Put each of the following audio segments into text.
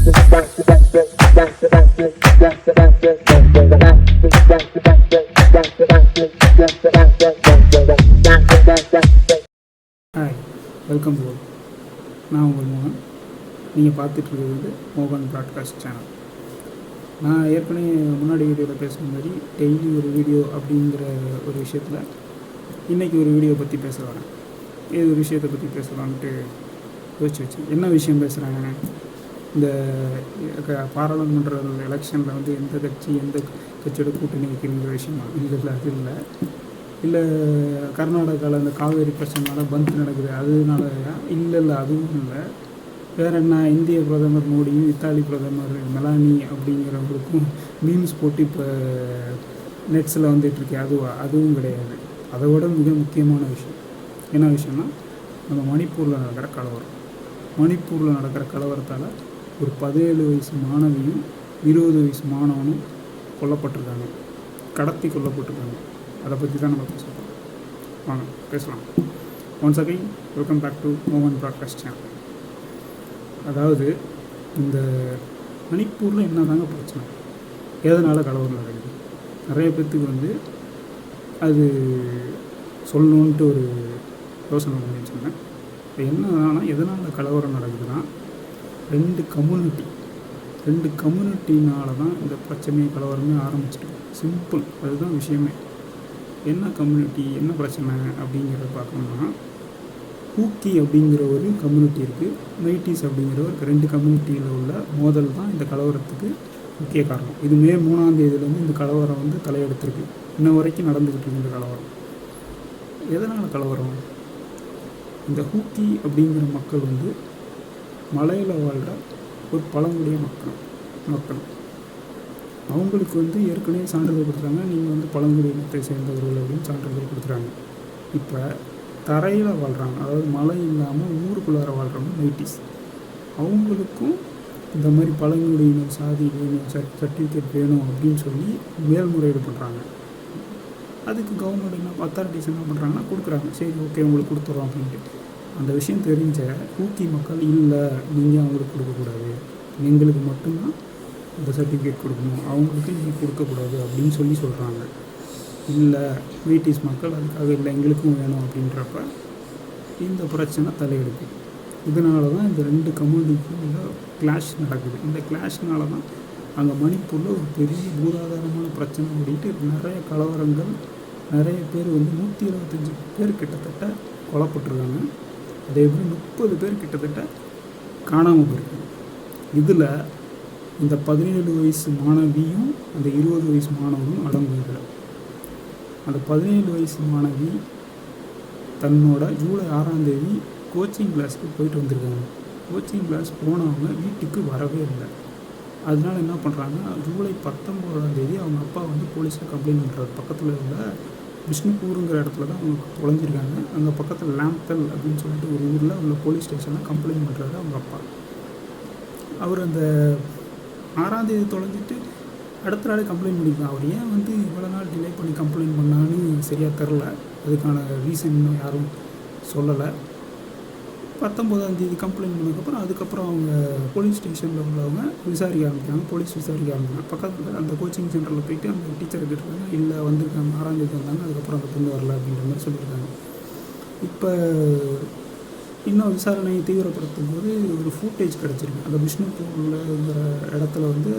Hi, welcome to. நான் உங்கள் மோகன். நீங்கள் பார்த்துட்ருக்கிறது மோகன் ப்ராட்காஸ்ட் சேனல். நான் ஏற்கனவே முன்னாடி வீடியோவில் பேசுகிற மாதிரி டெய்லி ஒரு வீடியோ அப்படிங்கிற ஒரு விஷயத்தில் இன்றைக்கி ஒரு வீடியோ பற்றி பேச வரேன். இது ஒரு விஷயத்தை பற்றி பேசலான்ட்டு யோசிச்சு வச்சு என்ன விஷயம் பேசுகிறாங்க, இந்த பாராளுமன்ற எலெக்ஷனில் வந்து எந்த கட்சியோட கூட்டணி வைக்கிற விஷயமா இல்லை, அது இல்லை கர்நாடகாவில் அந்த காவேரி பிரச்சனைனால பந்த் நடக்குது அதனால இல்லை, அதுவும் இல்லை. வேறு என்ன, இந்திய பிரதமர் மோடியும் இத்தாலி பிரதமர் மெலானி அப்படிங்கிறவங்களுக்கும் மீம்ஸ் போட்டு இப்போ நெட்ஸில் வந்துட்டுருக்கு, அதுவும் கிடையாது. அதை விட மிக முக்கியமான விஷயம் என்ன விஷயம்னா, நம்ம மணிப்பூரில் நடக்கிற கலவரத்தால் ஒரு 17 வயசு மாணவியும் 20 வயசு மாணவனும் கொல்லப்பட்டிருக்காங்க, கடத்தி கொல்லப்பட்டிருக்காங்க. அதை பற்றி தான் நம்ம பேச போகிறோம். வாங்க பேசலாம். Once again welcome back to மோகன் ப்ராட்காஸ்ட் சேனல். அதாவது இந்த மணிப்பூரில் என்ன தாங்க பிரச்சனை, எதனால் கலவரம் நடக்குது, நிறைய பேர்த்துக்கு வந்து அது சொல்லணுன்ட்டு ஒரு யோசனை பண்ணி வச்சுருந்தேன். இப்போ என்னன்னா, எதனால் கலவரம் நடக்குதுன்னா, ரெண்டு கம்யூனிட்டினால தான் இந்த பிரச்சனையை கலவரமே ஆரம்பிச்சிருக்கு. சிம்பிள், அதுதான் விஷயமே. என்ன கம்யூனிட்டி, என்ன பிரச்சனை அப்படிங்கிறத பார்க்கணும்னா, ஹூக்கி அப்படிங்கிற ஒரு கம்யூனிட்டி இருக்குது, மைட்டிஸ் அப்படிங்கிற ஒரு 2 கம்யூனிட்டியில் உள்ள மோதல் தான் இந்த கலவரத்துக்கு முக்கிய காரணம். இது மே 3ஆம் தேதியிலேருந்து இந்த கலவரம் வந்து தலையெடுத்திருக்கு. இன்ன வரைக்கும் நடந்துக்கிட்டு இருக்கு இந்த கலவரம். எதனால் கலவரம்? இந்த ஹூக்கி அப்படிங்கிற மக்கள் வந்து மலையில் வாழ்கிற ஒரு பழங்குடிய மக்கள். அவங்களுக்கு வந்து ஏற்கனவே சான்றிதழ் கொடுத்துறாங்க, நீங்கள் வந்து பழங்குடியினத்தை சேர்ந்தவர்கள் அப்படின்னு சான்றிதழ் கொடுத்துறாங்க. இப்போ தரையில் வாழ்கிறாங்க, அதாவது மழை இல்லாமல் ஊருக்குள்ளார வாழ்கிறவங்க மைட்டிஸ். அவங்களுக்கும் இந்த மாதிரி பழங்குடியினர் சாதி வேணும், சர்டிஃபிகேட் வேணும் அப்படின்னு சொல்லி மேல்முறையீடு பண்ணுறாங்க. அதுக்கு கவர்மெண்ட் அத்தாரிட்டிஸ் என்ன பண்ணுறாங்கன்னா கொடுக்குறாங்க. சரி, ஓகே, உங்களுக்கு கொடுத்துட்றோம் அப்படின்ட்டு. அந்த விஷயம் தெரிஞ்ச ஹூக்கி மக்கள், இல்லை நீங்கள் அவங்களுக்கு கொடுக்கக்கூடாது, எங்களுக்கு மட்டும்தான் இந்த சர்டிஃபிகேட் கொடுக்கணும், அவங்களுக்கு நீங்கள் கொடுக்கக்கூடாது அப்படின்னு சொல்கிறாங்க. இல்லை மைட்டிஸ் மக்கள் அதுக்காக இல்லை எங்களுக்கும் வேணும் அப்படின்றப்ப இந்த பிரச்சனை தலையெடுக்கு. இதனால தான் இந்த 2 கம்யூனிட்டிக்குள்ள கிளாஷ் நடக்குது. இந்த கிளாஷ்னால தான் அங்கே மணிப்பூரில் ஒரு பெரிய பூதாதாரமான பிரச்சனை ஓடிட்டு நிறைய கலவரங்கள், நிறைய பேர் வந்து 125 பேர் கிட்டத்தட்ட கொல்லப்பட்டிருக்காங்க. அதே மாதிரி 30 பேர் கிட்டத்தட்ட காணாமல் போயிருக்காங்க. இதில் இந்த 17 வயசு மாணவியும் அந்த 20 வயசு மாணவனும் அடங்குகிறார். அந்த 17 வயசு மாணவி தன்னோட ஜூலை 6ஆம் தேதி கோச்சிங் கிளாஸுக்கு போயிட்டு வந்திருக்காங்க. கோச்சிங் கிளாஸ் போனவங்க வீட்டுக்கு வரவே இல்லை. அதனால என்ன பண்ணுறாங்கன்னா, ஜூலை 19ஆம் தேதி அவங்க அப்பா வந்து போலீஸில் கம்ப்ளைண்ட் பண்ணுறாரு. பக்கத்தில் உள்ள விஷ்ணுபூருங்கிற இடத்துல தான் அவங்க தொலைஞ்சிருக்காங்க. அங்கே பக்கத்தில் லேம்பல் அப்படின்னு சொல்லிட்டு ஒரு ஊரில் உள்ள போலீஸ் ஸ்டேஷனில் கம்ப்ளைண்ட் பண்ணுறாரு அவங்க அப்பா. அவர் அந்த 6ஆம் தேதி தொலைஞ்சிட்டு அடுத்த நாளே கம்ப்ளைண்ட் பண்ணிக்கலாம். அவர் ஏன் வந்து இவ்வளோ நாள் டிலே பண்ணி கம்ப்ளைண்ட் பண்ணான்னு சரியாக தெரில. அதுக்கான ரீசன் இன்னும் யாரும் சொல்லலை. 19ஆம் தேதி கம்ப்ளைண்ட் பண்ணதுக்கப்புறம் அதுக்கப்புறம் அவங்க போலீஸ் ஸ்டேஷனில் உள்ளவங்க விசாரிக்க ஆரம்பிக்கிறாங்க. போலீஸ் விசாரிக்க ஆரம்பிக்கிறாங்க. பக்கத்தில் அந்த கோச்சிங் சென்டரில் போய்ட்டு அந்த டீச்சரை கேட்டிருக்காங்க. இல்லை வந்திருக்காங்க, 6ஆம் தேதி வந்தாங்க, அதுக்கப்புறம் அந்த பொண்ணு வரல அப்படின்ற மாதிரி சொல்லியிருக்காங்க. இப்போ இன்னும் விசாரணையை தீவிரப்படுத்தும் போது ஒரு ஃபுட்டேஜ் கிடச்சிருக்கு. அந்த விஷ்ணுபூர்லங்கிற இடத்துல வந்து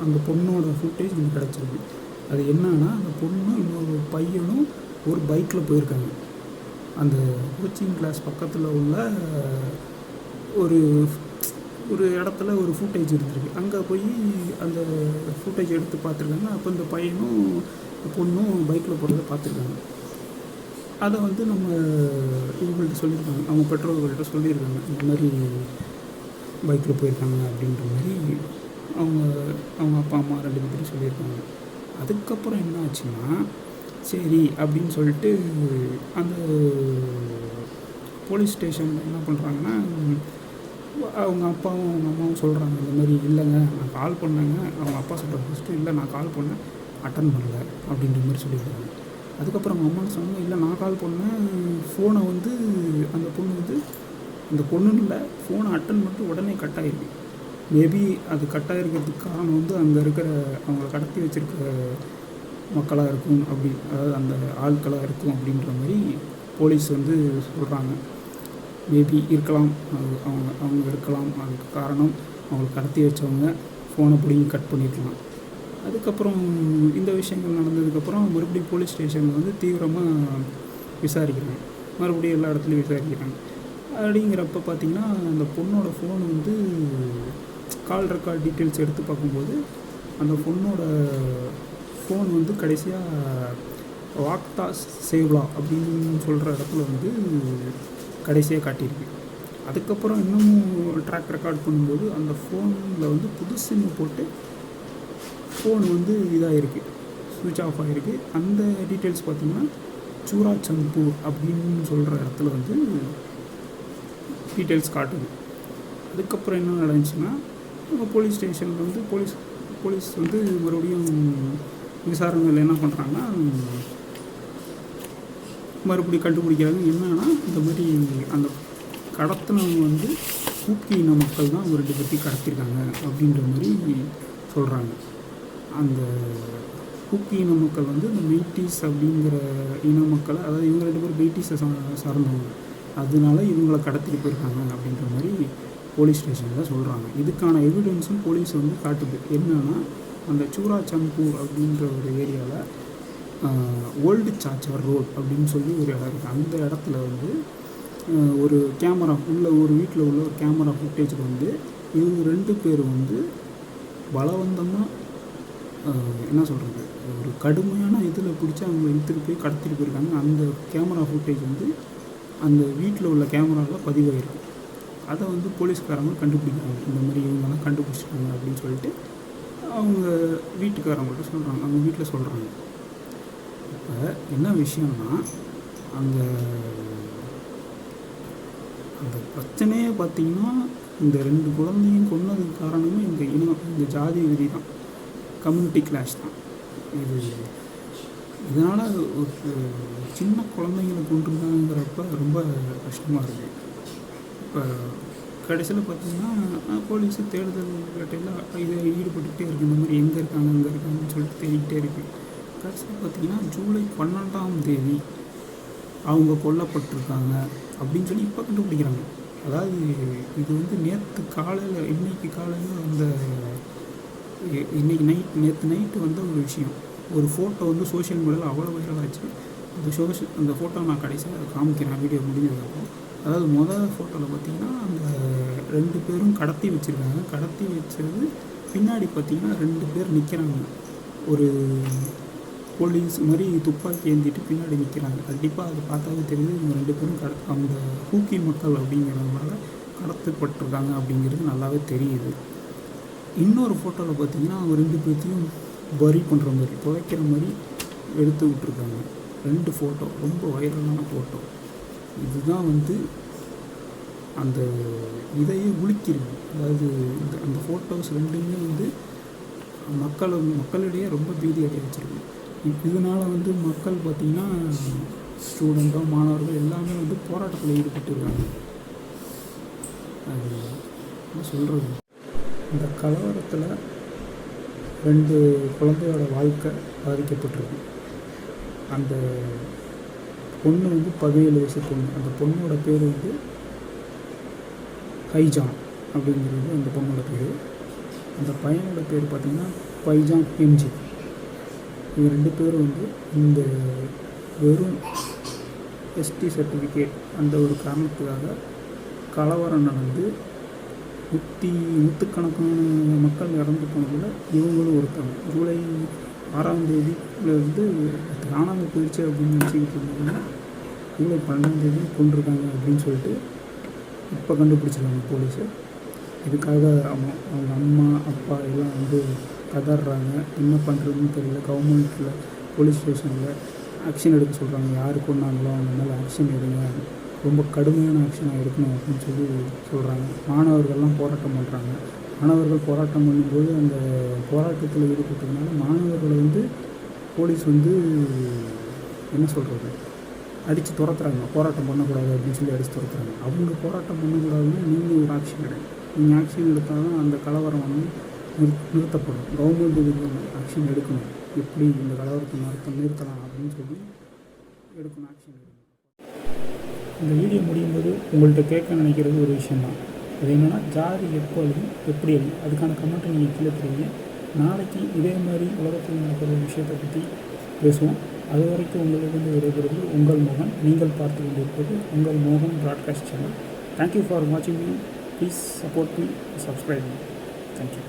அந்த பொண்ணோட ஃபுட்டேஜ் இங்கே கிடச்சிருக்கு. அது என்னன்னா, அந்த பொண்ணும் இன்னொரு பையனும் ஒரு பைக்கில் போயிருக்காங்க. அந்த கோச்சிங் கிளாஸ் பக்கத்தில் உள்ள ஒரு இடத்துல ஒரு ஃபுட்டேஜ் இருந்திருக்கு. அங்கே போய் அந்த ஃபுட்டேஜ் எடுத்து பார்த்துருக்காங்க. அப்போ இந்த பையனும் பொண்ணும் பைக்கில் போகிறத பார்த்துருக்காங்க. அதை வந்து நம்ம இவங்கள்ட்ட சொல்லியிருக்காங்க, அவங்க பெற்றோர்கள்ட்ட சொல்லியிருக்காங்க, இந்த மாதிரி பைக்கில் போயிருக்காங்க அப்படின்ற மாதிரி அவங்க அப்பா அம்மா 2 பேரும் சொல்லியிருக்காங்க. அதுக்கப்புறம் என்ன ஆச்சுன்னா, சரி அப்படின்னு சொல்லிட்டு அந்த போலீஸ் ஸ்டேஷனில் என்ன பண்ணுறாங்கன்னா, அவங்க அப்பாவும் அவங்க அம்மாவும் சொல்கிறாங்க, இந்த மாதிரி இல்லைங்க நான் கால் பண்ணேங்க. அவங்க அப்பா சொல்கிற ஃபஸ்ட்டு, இல்லை நான் கால் பண்ணேன், அட்டன் பண்ணல அப்படின்ற மாதிரி சொல்லியிருக்காங்க. அதுக்கப்புறம் அவங்க அம்மா சொன்னாங்க, இல்லை நான் கால் பண்ணேன், ஃபோனை வந்து அந்த பொண்ணு வந்து அந்த பொண்ணுன்னு இல்லை, ஃபோனை அட்டன் பண்ணிட்டு உடனே கட் ஆகிருக்கு. மேபி அது கட்டாக இருக்கிறதுக்கு காரணம் வந்து அங்கே இருக்கிற அவங்கள கடத்தி வச்சுருக்கிற மக்களாக இருக்கும் அப்படி, அதாவது அந்த ஆட்களாக இருக்கும் அப்படின்ற மாதிரி போலீஸ் வந்து சொல்கிறாங்க. மேபி இருக்கலாம், அது அவங்க இருக்கலாம். அதுக்கு காரணம் அவங்களை கடத்தி வச்சவங்க ஃபோனை பிடிங்கி கட் பண்ணியிருக்கலாம். அதுக்கப்புறம் இந்த விஷயங்கள் நடந்ததுக்கப்புறம் மறுபடியும் போலீஸ் ஸ்டேஷனில் வந்து தீவிரமாக விசாரிக்கிறாங்க, மறுபடியும் எல்லா இடத்துலையும் விசாரிக்கிறாங்க. அப்படிங்கிறப்ப பார்த்திங்கன்னா அந்த பொண்ணோட ஃபோன் வந்து கால் ரெக்கார்ட் டீட்டெயில்ஸ் எடுத்து பார்க்கும்போது அந்த பொண்ணோட ஃபோன் வந்து கடைசியாக வாக்தா சேவ்லா அப்படின்னு சொல்கிற இடத்துல வந்து கடைசியாக காட்டியிருக்கு. அதுக்கப்புறம் இன்னமும் ட்ராக் ரெக்கார்ட் பண்ணும்போது அந்த ஃபோனில் வந்து புது சிம்மு போட்டு ஃபோன் வந்து இதாக இருக்குது, சுவிட்ச் ஆஃப் ஆகிருக்கு. அந்த டீட்டெயில்ஸ் பார்த்திங்கன்னா சூராச்சம்பூர் அப்படின்னு சொல்கிற இடத்துல வந்து டீட்டெயில்ஸ் காட்டுது. அதுக்கப்புறம் என்ன நடந்துச்சுன்னா போலீஸ் ஸ்டேஷனில் வந்து போலீஸ் வந்து மறுபடியும் விசாரணையில் என்ன பண்ணுறாங்கன்னா மறுபடியும் கண்டுபிடிக்கிறாங்க. என்னன்னா இந்த மாதிரி அந்த கடத்தினவங்க வந்து ஊக்கி இன மக்கள் தான் அவங்க 2 பேர்த்தையும் கடத்திருக்காங்க அப்படின்ற மாதிரி சொல்கிறாங்க. அந்த ஊக்கி இன மக்கள் வந்து இந்த மெய்ட்டீஸ் அப்படிங்கிற இன மக்களை, அதாவது இவங்க 2 பேரும் மெய்ட்டீஸை சார்ந்தவங்க, அதனால இவங்களை கடத்திட்டு போயிருக்காங்க அப்படின்ற மாதிரி போலீஸ் ஸ்டேஷனில் சொல்கிறாங்க. இதுக்கான எவிடன்ஸும் போலீஸ் வந்து காட்டுது. என்னென்னா அந்த சூராச்சம்பூர் அப்படின்ற ஒரு ஏரியாவில் ஓல்டு சாச்சார் ரோட் அப்படின்னு சொல்லி ஒரு இடம் இருக்குது. அந்த இடத்துல வந்து ஒரு கேமரா உள்ள, ஒரு வீட்டில் உள்ள ஒரு கேமரா ஃபுட்டேஜில் வந்து இவங்க 2 பேர் வந்து பலவந்தமாக என்ன சொல்கிறது, ஒரு கடுமையான இதில் பிடிச்சி அவங்க இழுத்துட்டு போய் கடத்திட்டு போயிருக்காங்க. அந்த கேமரா ஃபுட்டேஜ் வந்து அந்த வீட்டில் உள்ள கேமராவில் பதிவாயிருக்கு. அதை வந்து போலீஸ்காரங்க கண்டுபிடிக்கிறாங்க. இந்த மாதிரி இவங்கெல்லாம் கண்டுபிடிச்சிட்டாங்க அப்படின்னு சொல்லிட்டு அவங்க வீட்டுக்காரங்கள்ட்ட சொல்கிறாங்க, அவங்க வீட்டில் சொல்கிறாங்க. இப்போ என்ன விஷயம்னா அந்த அந்த பிரச்சனையே பார்த்திங்கன்னா இந்த 2 குழந்தையும் கொன்னதுக்கு காரணமே இந்த ஜாதி விதி தான், கம்யூனிட்டி கிளாஷ் தான். இதனால் ஒரு சின்ன குழந்தைங்களை கொண்டிருந்தாங்கிறப்ப ரொம்ப கஷ்டமாக இருக்குது. இப்போ கடைசியில் பார்த்திங்கன்னா போலீஸு தேடுதல் வேட்டையில் இதை ஈடுபட்டுக்கிட்டே இருக்குது. இந்த மாதிரி எங்கே இருக்காங்கன்னு சொல்லிட்டு தேடிக்கிட்டே இருக்குது. கடைசியில் பார்த்திங்கன்னா ஜூலை 12ஆம் தேதி அவங்க கொல்லப்பட்டிருக்காங்க அப்படின்னு சொல்லி இப்போ கண்டுபிடிக்கிறாங்க. அதாவது இது வந்து இன்றைக்கி காலையில் அந்த நேற்று நைட்டு வந்த ஒரு விஷயம். ஒரு ஃபோட்டோ வந்து சோஷியல் மீடியாவில் அவ்வளோ வைரல் ஆச்சு. அந்த ஃபோட்டோ நான் கடைசியாக காமிக்கிறேன் வீடியோ முடிஞ்சதுக்கப்புறம். அதாவது முதல் ஃபோட்டோவில் பார்த்திங்கன்னா அந்த 2 பேரும் கடத்தி வச்சுருக்காங்க. கடத்தி வச்சது பின்னாடி பார்த்திங்கன்னா 2 பேர் நிற்கிறாங்க. ஒரு போலீஸ் மாதிரி துப்பாக்கி ஏந்திட்டு பின்னாடி நிற்கிறாங்க. கண்டிப்பாக அதை பார்த்தாவே தெரியுது இவங்க 2 பேரும் அந்த ஹூக்கி மக்கள் அப்படிங்கிறதுனால கடத்தப்பட்டிருக்காங்க அப்படிங்கிறது நல்லாவே தெரியுது. இன்னொரு ஃபோட்டோவில் பார்த்திங்கன்னா அவங்க 2 பேர்த்தையும் பரி பண்ணுற மாதிரி, துவைக்கிற மாதிரி எடுத்து விட்ருக்காங்க. 2 ஃபோட்டோ ரொம்ப வைரலான ஃபோட்டோ. இதுதான் வந்து அந்த இதையே உலுக்கிருக்கு. அதாவது அந்த ஃபோட்டோஸ் 2மே வந்து மக்களிடையே ரொம்ப பீதி அடைய வச்சுருக்கு. இதனால் வந்து மக்கள் பார்த்திங்கன்னா ஸ்டூடெண்ட்டோ மாணவர்கள் எல்லாமே வந்து போராட்டத்தில் ஈடுபட்டுருக்காங்க. அது என்ன சொல்கிறது, இந்த கலவரத்தில் 2 குழந்தையோட வாழ்க்கை பாதிக்கப்பட்டிருக்கு. அந்த பொண்ணு வந்து 17 வயசு பொண்ணு. அந்த பொண்ணோட பேர் வந்து ஹைஜான் அப்படிங்கிறது அந்த பொண்ணோட பேர். அந்த பையனோட பேர் பார்த்திங்கன்னா பைஜான் எம்ஜி. இவங்க 2 பேரும் வந்து இந்த வெறும் எஸ்டி சர்டிஃபிகேட் அந்த ஒரு காரணத்துக்காக கலவரம் நடந்து நூற்றுக்கணக்கான மக்கள் இறந்து போனதில் இவங்களும் ஒருத்தவங்க. ஜூலை 6ஆம் தேதியிலேருந்து காணாமல் போயிடுச்சு அப்படின்னு நினச்சிக்கிட்டு இருந்தாங்க. ஜூலை 12ஆம் தேதி கொண்டிருக்காங்க அப்படின்னு சொல்லிட்டு இப்போ கண்டுபிடிச்சிருக்காங்க போலீஸு. இதுக்காக அவங்க அம்மா அப்பா எல்லாம் வந்து கதறாங்க. என்ன பண்ணுறதுன்னு தெரியல. கவர்மெண்ட்டில் போலீஸ் ஸ்டேஷனில் ஆக்ஷன் எடுக்க சொல்கிறாங்க. யார் கொண்டாங்களோ அவங்க மேலே ஆக்ஷன் எடுங்க, ரொம்ப கடுமையான ஆக்ஷனாக எடுக்கணும் அப்படின்னு சொல்லி சொல்கிறாங்க. மாணவர்கள்லாம் போராட்டம் பண்ணுறாங்க. மாணவர்கள் போராட்டம் பண்ணும்போது அந்த போராட்டத்தில் ஈடுபட்டதுனால மாணவர்களை வந்து போலீஸ் வந்து என்ன சொல்கிறது, அடித்து துரத்துறாங்க. போராட்டம் பண்ணக்கூடாது அப்படின்னு சொல்லி அடித்து துரத்துறாங்க. அவங்க போராட்டம் பண்ணக்கூடாதுன்னு நீங்கள் ஒரு ஆக்ஷன் எடுங்க. நீங்கள் ஆக்ஷன் எடுத்தால் தான் அந்த கலவரம் வந்து நிறுத்தப்படும். கவர்மெண்ட் இதுக்கு ஆக்ஷன் எடுக்கணும், எப்படி இந்த கலவரத்தை நிறுத்தலாம் அப்படின்னு சொல்லி எடுக்கணும், ஆக்ஷன் எடுக்கணும். இந்த வீடியோ முடியும் போது உங்கள்கிட்ட கேட்க நினைக்கிறது ஒரு விஷயந்தான். அது என்னென்னா, ஜாதி எப்போ அழியும், எப்படி அழியும், அதுக்கான கமெண்ட்டை நீங்கள் கீழே தெரியுங்க. நாளைக்கு இதே மாதிரி உலகத்தில் நடக்கிற விஷயத்தை பற்றி பேசுவோம். அது வரைக்கும் உங்களிடம் விடைபெறுவது உங்கள் மோகன். நீங்கள் பார்த்து கொண்டிருப்பது உங்கள் மோகன் ப்ராட்காஸ்ட் சேனல். தேங்க்யூ ஃபார் வாட்சிங் me. Please support me, subscribe me. Thank you.